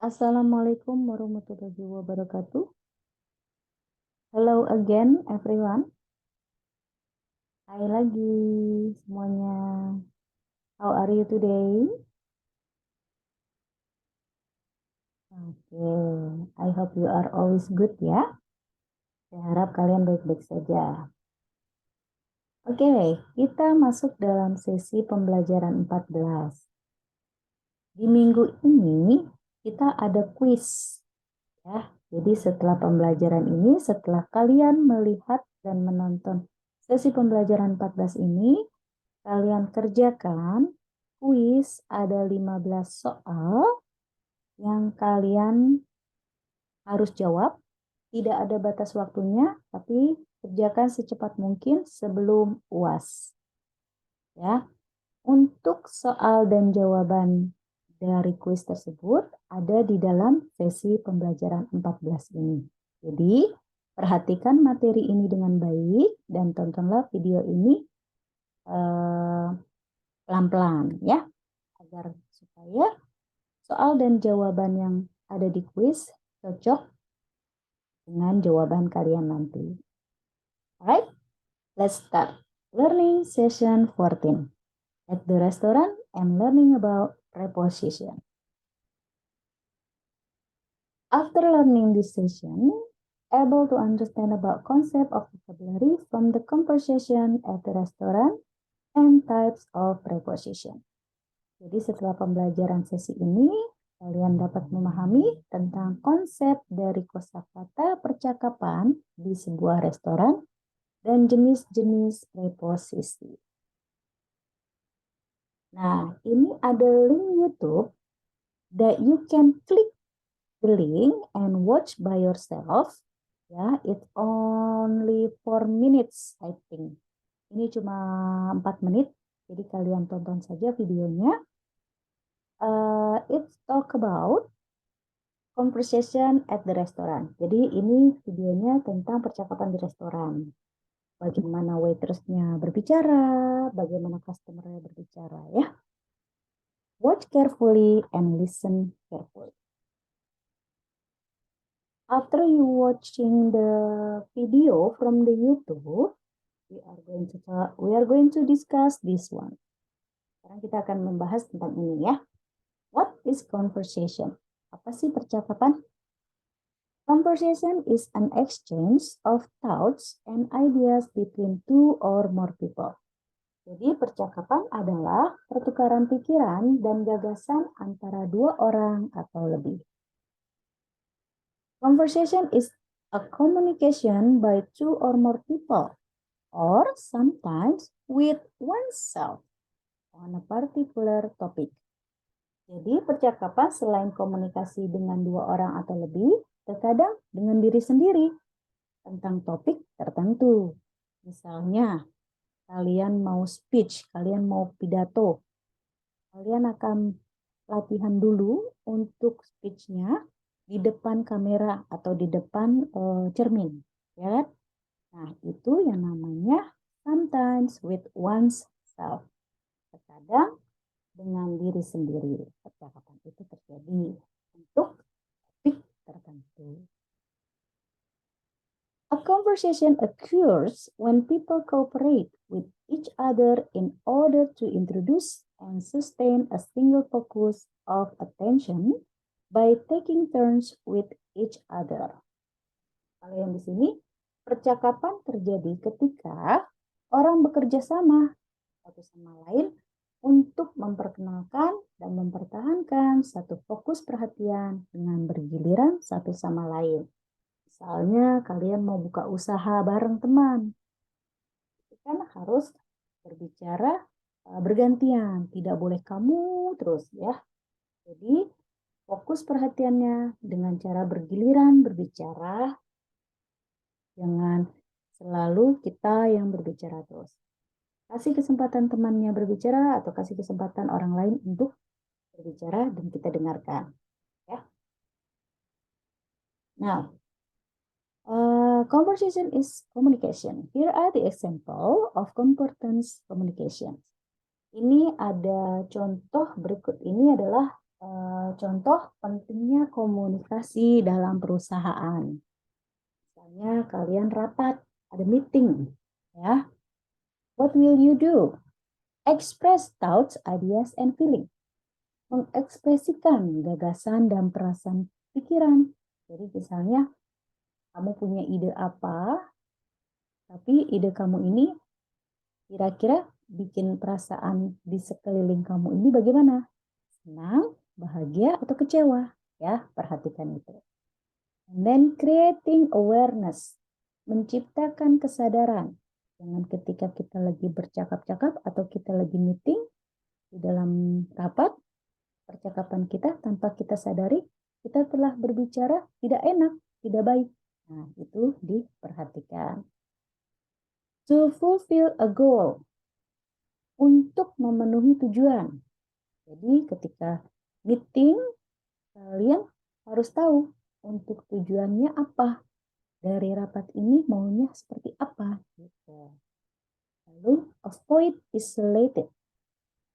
Assalamualaikum warahmatullahi wabarakatuh. Hello again everyone. Hai lagi semuanya. How are you today? I hope you are always good ya. Saya harap kalian baik-baik saja. Kita masuk dalam sesi pembelajaran 14. Di minggu ini kita ada quiz ya. Jadi setelah pembelajaran ini, setelah kalian melihat dan menonton sesi pembelajaran 14 ini, kalian kerjakan kuis, ada 15 soal yang kalian harus jawab. Tidak ada batas waktunya, tapi kerjakan secepat mungkin sebelum UAS. Ya. Untuk soal dan jawaban dari kuis tersebut ada di dalam sesi pembelajaran 14 ini. Jadi, perhatikan materi ini dengan baik dan tontonlah video ini pelan-pelan ya, agar supaya soal dan jawaban yang ada di kuis cocok dengan jawaban kalian nanti. Alright, let's start learning session 14. At the restaurant and learning about preposition. After learning this session, able to understand about concept of vocabulary from the conversation at the restaurant and types of preposition. Jadi setelah pembelajaran sesi ini, kalian dapat memahami tentang konsep dari kosakata percakapan di sebuah restoran dan jenis-jenis preposisi. Nah, ini ada link YouTube that you can click the link and watch by yourself. Ya, it's only 4 minutes, I think. Ini cuma 4 menit, jadi kalian tonton saja videonya. It's talk about conversation at the restaurant. Jadi ini videonya tentang percakapan di restoran. Bagaimana waitressnya berbicara, bagaimana customer-nya berbicara ya. Watch carefully and listen carefully. After you watching the video from the YouTube, we are going to discuss this one. Sekarang kita akan membahas tentang ini ya. What is conversation? Apa sih percakapan? Conversation is an exchange of thoughts and ideas between two or more people. Jadi percakapan adalah pertukaran pikiran dan gagasan antara dua orang atau lebih. Conversation is a communication by two or more people, or sometimes with oneself on a particular topic. Jadi percakapan selain komunikasi dengan dua orang atau lebih, terkadang dengan diri sendiri tentang topik tertentu. Misalnya, kalian mau speech, kalian mau pidato, kalian akan latihan dulu untuk speech-nya di depan kamera atau di depan cermin, ya. Nah, itu yang namanya sometimes with oneself. Terkadang dengan diri sendiri. Percakapan itu terjadi untuk topik tertentu. A conversation occurs when people cooperate with each other in order to introduce and sustain a single focus of attention by taking turns with each other. Kalau yang di sini, percakapan terjadi ketika orang bekerja sama satu sama lain untuk memperkenalkan dan mempertahankan satu fokus perhatian dengan bergiliran satu sama lain. Misalnya kalian mau buka usaha bareng teman, itu kan harus berbicara bergantian, tidak boleh kamu terus ya. Jadi fokus perhatiannya dengan cara bergiliran berbicara, jangan selalu kita yang berbicara terus. Kasih kesempatan temannya berbicara atau kasih kesempatan orang lain untuk berbicara dan kita dengarkan. Ya. Now, conversation is communication. Here are the example of competence communication. Ini ada contoh berikut ini adalah contoh pentingnya komunikasi dalam perusahaan. Misalnya kalian rapat, ada meeting, ya. What will you do? Express thoughts, ideas, and feeling. Mengekspresikan gagasan dan perasaan pikiran. Jadi misalnya kamu punya ide apa, tapi ide kamu ini kira-kira bikin perasaan di sekeliling kamu ini bagaimana? Senang, bahagia, atau kecewa? Ya, perhatikan itu. And then creating awareness, menciptakan kesadaran. Jangan ketika kita lagi bercakap-cakap atau kita lagi meeting di dalam rapat, percakapan kita tanpa kita sadari, kita telah berbicara tidak enak, tidak baik. Nah, itu diperhatikan. To fulfill a goal, untuk memenuhi tujuan. Jadi ketika meeting, kalian harus tahu untuk tujuannya apa. Dari rapat ini maunya seperti apa. Gitu. Lalu avoid isolated,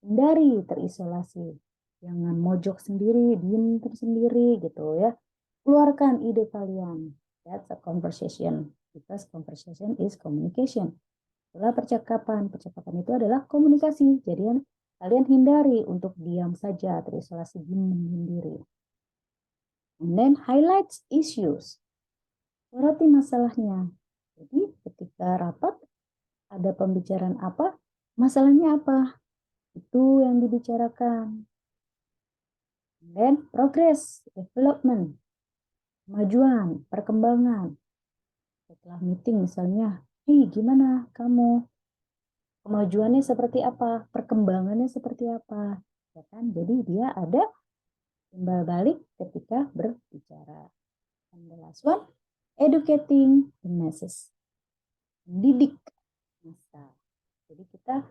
hindari terisolasi. Jangan mojok sendiri, diem tersendiri gitu ya. Keluarkan ide kalian. That's a conversation. Because conversation is communication. Setelah percakapan itu adalah komunikasi. Jadi kalian hindari untuk diam saja, terisolasi, menyendiri. And then highlights issues. Soroti masalahnya. Jadi ketika rapat ada pembicaraan apa, masalahnya apa, itu yang dibicarakan. And then progress, development, kemajuan, perkembangan. Setelah meeting misalnya, gimana kamu? Kemajuannya seperti apa? Perkembangannya seperti apa? Ya kan? Jadi dia ada timbal balik ketika berbicara. And the last one, educating the masses. Mendidik massa. Jadi kita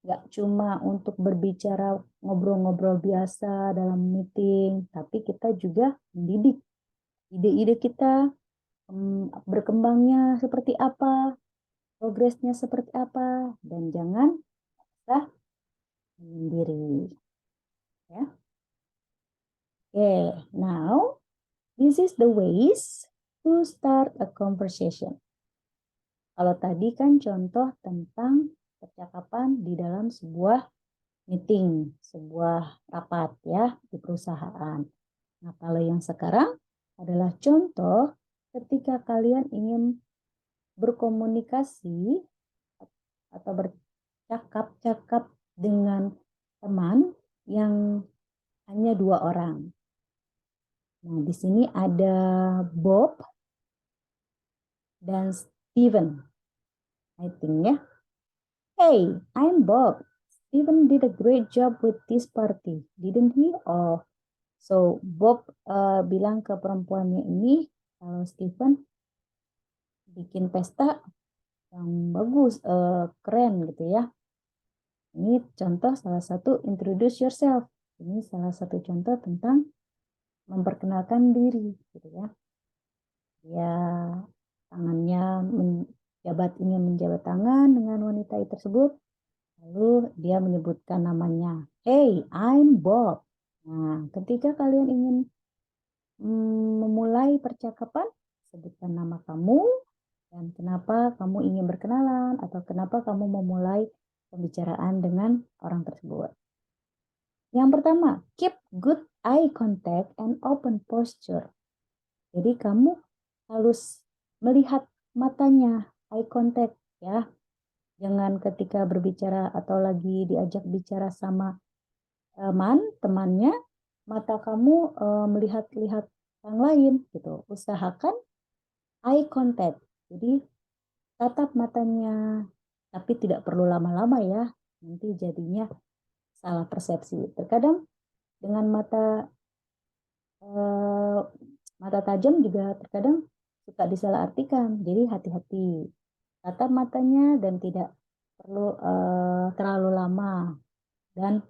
nggak cuma untuk berbicara ngobrol-ngobrol biasa dalam meeting, tapi kita juga mendidik ide-ide kita, berkembangnya seperti apa, progresnya seperti apa, dan jangan kita menyendiri. Ya. Okay, now this is the ways to start a conversation. Kalau tadi kan contoh tentang percakapan di dalam sebuah meeting, sebuah rapat ya di perusahaan. Nah, kalau yang sekarang adalah contoh ketika kalian ingin berkomunikasi atau bercakap-cakap dengan teman yang hanya 2 orang. Nah, di sini ada Bob dan Steven. I think ya. Hey, I'm Bob. Steven did a great job with this party, didn't he? Oh, so Bob bilang ke perempuannya ini kalau Steven bikin pesta yang bagus, keren gitu ya. Ini contoh salah satu introduce yourself. Ini salah satu contoh tentang memperkenalkan diri gitu ya. Dia tangannya ingin menjabat tangan dengan wanita tersebut. Lalu dia menyebutkan namanya. Hey, I'm Bob. Nah, ketika kalian ingin memulai percakapan, sebutkan nama kamu dan kenapa kamu ingin berkenalan atau kenapa kamu memulai pembicaraan dengan orang tersebut. Yang pertama, keep good eye contact and open posture. Jadi kamu harus melihat matanya, eye contact ya. Jangan ketika berbicara atau lagi diajak bicara sama temannya, mata kamu melihat-lihat yang lain gitu. Usahakan eye contact. Jadi tatap matanya, tapi tidak perlu lama-lama ya. Nanti jadinya salah persepsi. Terkadang dengan mata tajam juga terkadang suka disalahartikan. Jadi hati-hati. Tatap matanya dan tidak perlu terlalu lama. Dan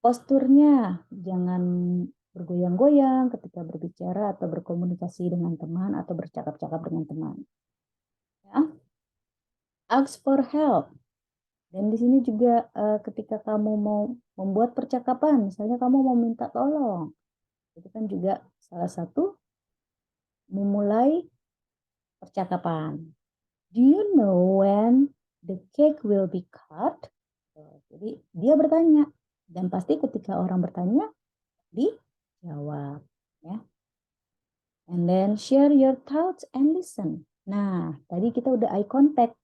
posturnya jangan bergoyang-goyang ketika berbicara atau berkomunikasi dengan teman atau bercakap-cakap dengan teman. Ya. Ask for help. Dan di sini juga ketika kamu mau membuat percakapan. Misalnya kamu mau minta tolong. Itu kan juga salah satu memulai percakapan. Do you know when the cake will be cut? Jadi dia bertanya. Dan pasti ketika orang bertanya, dijawab. Ya. And then share your thoughts and listen. Nah, tadi kita udah eye contact.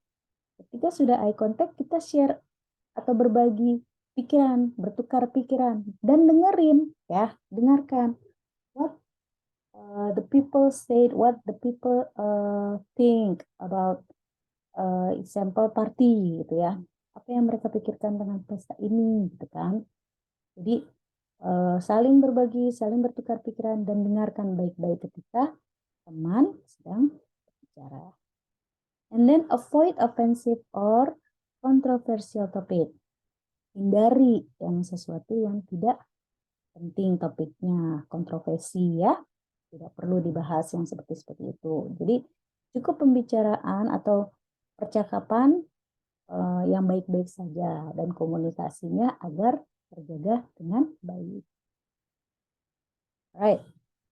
Ketika sudah eye contact, kita share atau berbagi pikiran, bertukar pikiran, dan dengerin, ya, dengarkan. What the people said, what the people think about example party, gitu ya. Apa yang mereka pikirkan dengan pesta ini, gitu kan. Jadi saling berbagi, saling bertukar pikiran, dan dengarkan baik-baik ketika teman sedang berbicara. And then avoid offensive or controversial topic. Hindari yang sesuatu yang tidak penting topiknya, kontroversi ya. Tidak perlu dibahas yang seperti itu. Jadi cukup pembicaraan atau percakapan yang baik-baik saja dan komunikasinya agar terjaga dengan baik. Right.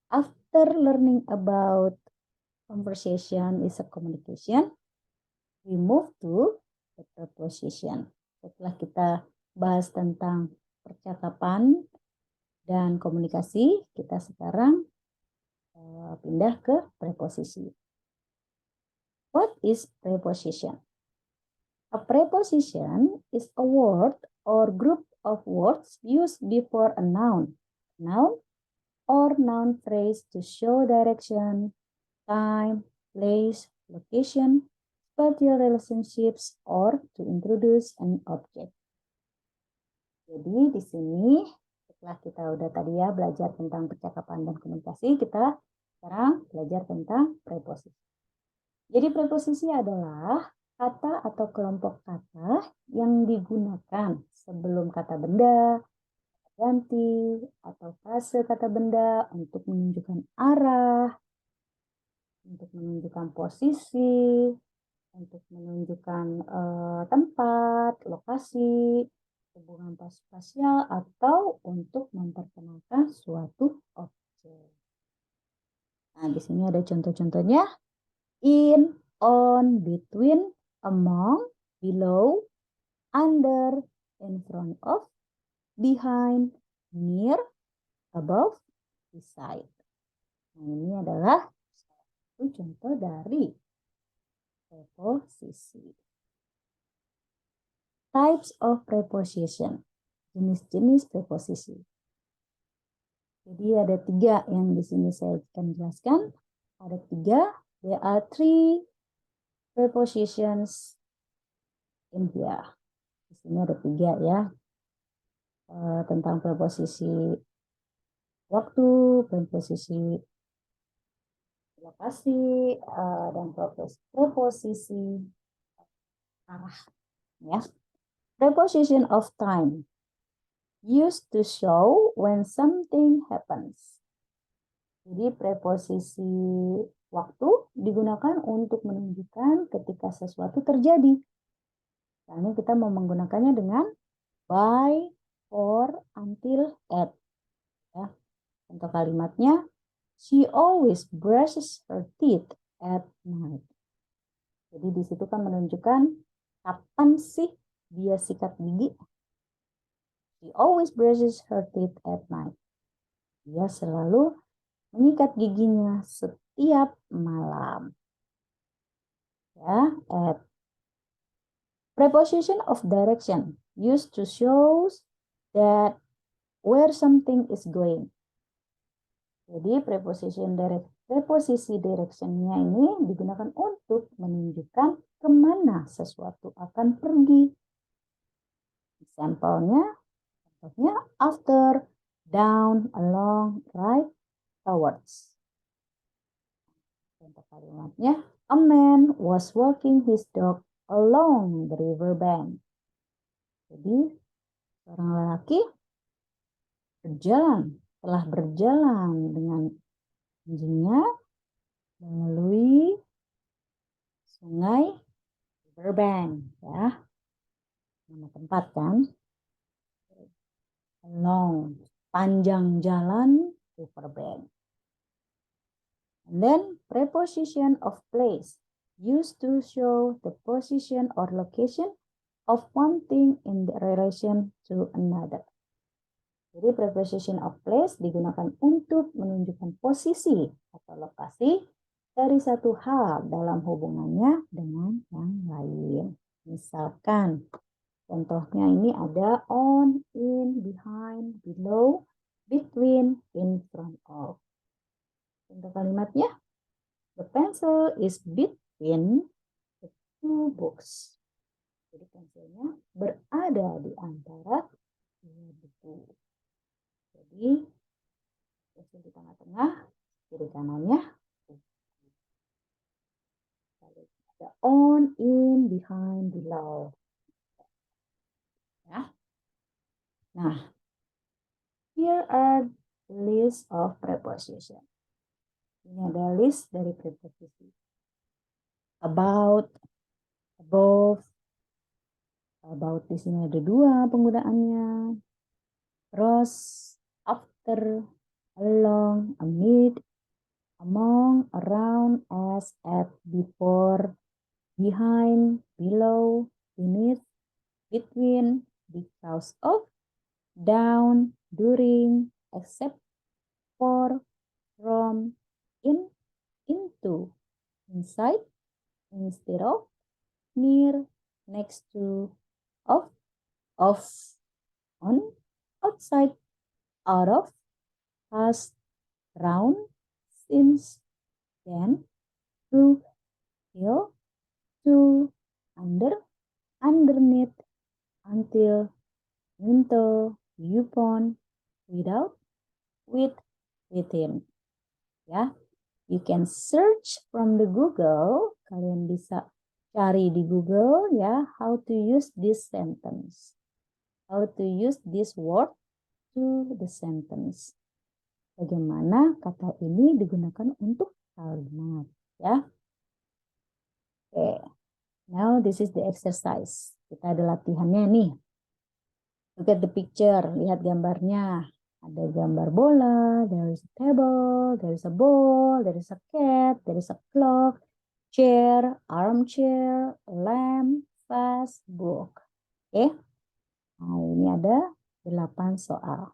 After learning about conversation is a communication, we move to the preposition. Setelah kita bahas tentang percakapan dan komunikasi, kita sekarang pindah ke preposisi. What is preposition? A preposition is a word or group of words used before a noun or noun phrase to show direction, time, place, location, spatial relationships, or to introduce an object. Jadi di sini setelah kita udah tadi ya belajar tentang percakapan dan komunikasi, kita sekarang belajar tentang preposisi. Jadi preposisi adalah kata atau kelompok kata yang digunakan sebelum kata benda, ganti, atau frase kata benda untuk menunjukkan arah, untuk menunjukkan posisi, untuk menunjukkan tempat, lokasi, hubungan spasial, atau untuk memperkenalkan suatu objek. Nah, di sini ada contoh-contohnya. In, on, between, among, below, under, in front of, behind, near, above, beside. Nah, ini adalah satu contoh dari preposisi. Types of preposition. Jenis-jenis preposisi. Jadi ada 3 yang di sini saya akan jelaskan. Ada 3. There are 3 prepositions in here. Di sini ada 3 ya. Tentang preposisi waktu, preposisi lokasi, dan preposisi arah. Ya. Preposition of time. Used to show when something happens. Jadi preposisi waktu digunakan untuk menunjukkan ketika sesuatu terjadi. Misalnya kita mau menggunakannya dengan by, for, until, at. Ya. Contoh kalimatnya, she always brushes her teeth at night. Jadi di situ kan menunjukkan kapan sih dia sikat gigi. She always brushes her teeth at night. Dia selalu menyikat giginya setiap malam. Ya, at. Preposition of direction used to show that where something is going. Jadi preposisi directionnya ini digunakan untuk menunjukkan kemana sesuatu akan pergi. Sampelnya, contohnya after, down, along, right, towards. Contoh kalimatnya, a man was walking his dog along the river bank. Jadi, seorang lelaki telah berjalan dengan anjingnya melalui sungai riverbank, ya, nama tempat kan. along, panjang jalan, riverbank. And then preposition of place, used to show the position or location of one thing in the relation to another. Jadi preposition of place digunakan untuk menunjukkan posisi atau lokasi dari satu hal dalam hubungannya dengan yang lain. Misalkan, contohnya ini ada on, in, behind, below, between, in front of. Contoh kalimatnya, the pencil is between the two books. Jadi pensilnya berada di antara dua buku. Jadi pensil di tengah-tengah, kiri kanannya. Ada on, in, behind, below. Ya. Nah, here are list of preposition. Ini ada list dari preposisi. About, above. About di sini ada dua penggunaannya. Cross, after, along, amid, among, around, as, at, before, behind, below, beneath, between, because of, down, during, except for, from, in, into, inside, instead of, near, next to, of, on, outside, out of, past, round, since, then, through, till, to, under, underneath, until, into, upon, without, with, within. Ya, you can search from the Google. Kalian bisa cari di Google ya, how to use this sentence, how to use this word to the sentence. Bagaimana kata ini digunakan untuk kalimat ya. Oke, now this is the exercise. Kita ada latihannya nih. Look at the picture, lihat gambarnya. Ada gambar bola, there is a table, there is a ball, there is a cat, there is a clock, chair, armchair, lamp, vase, book. Oke. Nah, ini ada 8 soal.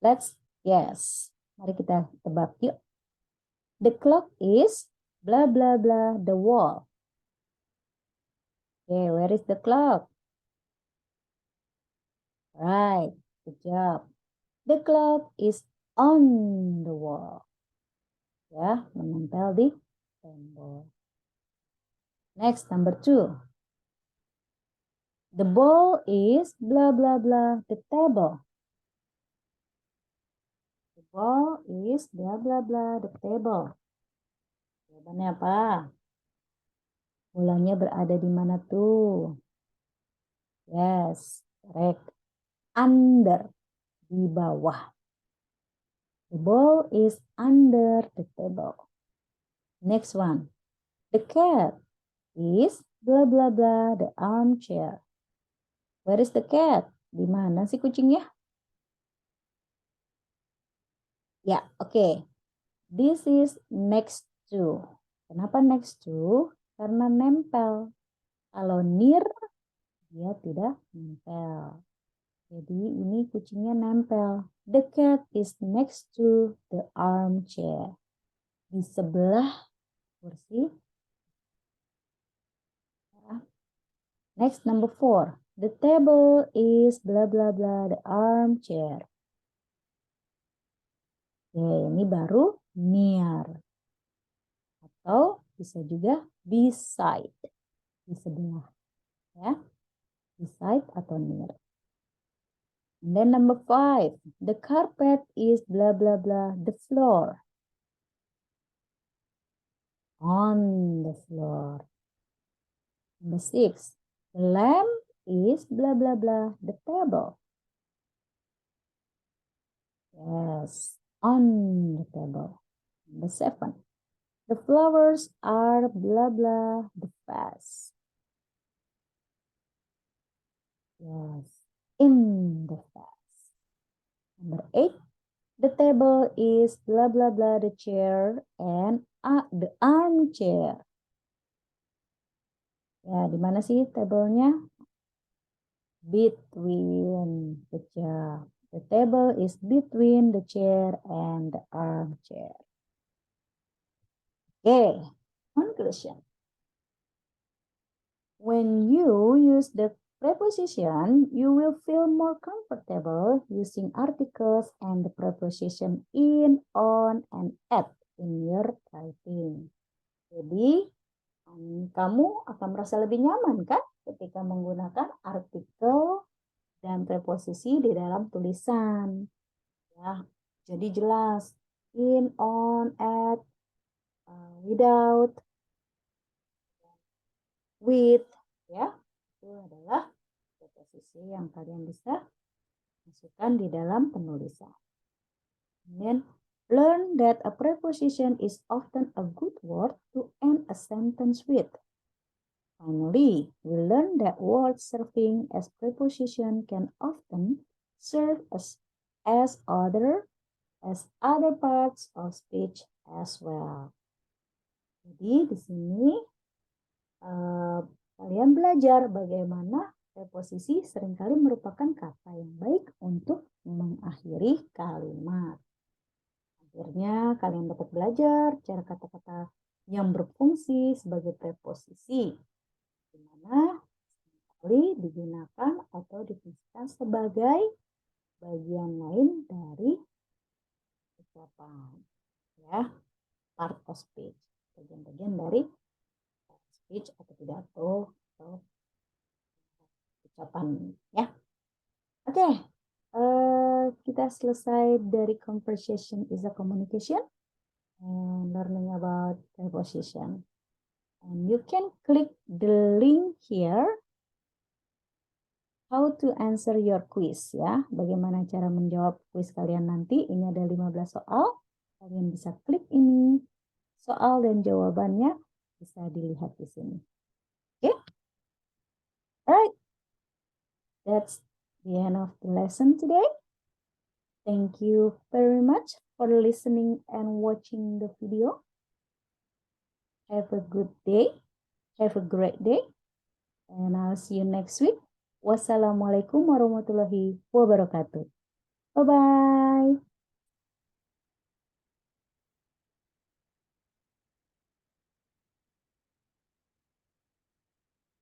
Mari kita tebak yuk. The clock is blah blah blah the wall. Okay, where is the clock? Right, good job. The clock is on the wall. Ya, menempel di tembok. Next, number 2. The ball is blah blah blah the table. The ball is blah blah blah the table. Jawabannya apa? Bolanya berada di mana tuh? Yes, correct. Under, di bawah. The ball is under the table. Next one. The cat is blah blah blah the armchair. Where is the cat? Di mana sih kucingnya? Ya, oke. This is next to. Kenapa next to? Karena nempel. Kalau near, dia tidak nempel. Jadi ini kucingnya nempel. The cat is next to the armchair. Di sebelah kursi. Next, number 4. The table is blah blah blah the armchair. Oke, ini baru near. Atau bisa juga beside. Di sebelah. Ya. Beside atau near. And then number 5. The carpet is blah blah blah the floor. On the floor. Number 6. The lamp is blah blah blah the table. Yes, on the table. Number 7. The flowers are blah blah the vase. Yes, in the vase. Number 8, the table is blah blah blah the chair and the armchair. Ya, di mana sih tabelnya? Between the chair. The table is between the chair and the armchair. Okay, conclusion. When you use the preposition, you will feel more comfortable using articles and the preposition in, on, and at in your writing. Jadi, kamu akan merasa lebih nyaman kan ketika menggunakan artikel dan preposisi di dalam tulisan. Ya, jadi jelas in, on, at, without, with, ya. Itu adalah preposisi yang kalian bisa masukkan di dalam penulisan. And then learn that a preposition is often a good word to end a sentence with. Finally, we learn that words serving as preposition can often serve as other parts of speech as well. Jadi di sini kalian belajar bagaimana preposisi seringkali merupakan kata yang baik untuk mengakhiri kalimat. Akhirnya kalian dapat belajar cara kata-kata yang berfungsi sebagai preposisi, di mana sekali digunakan atau difungsikan sebagai bagian lain dari ucapan, ya, part of speech, bagian-bagian dari speech atau pidato atau ucapan, ya. Oke, kita selesai dari conversation is a communication and learning about preposition. And you can click the link here how to answer your quiz, ya. Bagaimana cara menjawab quiz kalian nanti. Ini ada 15 soal. Kalian bisa klik ini. Soal dan jawabannya bisa dilihat di sini. Oke? Alright. That's the end of the lesson today. Thank you very much for listening and watching the video. Have a good day. Have a great day. And I'll see you next week. Wassalamualaikum warahmatullahi wabarakatuh. Bye-bye.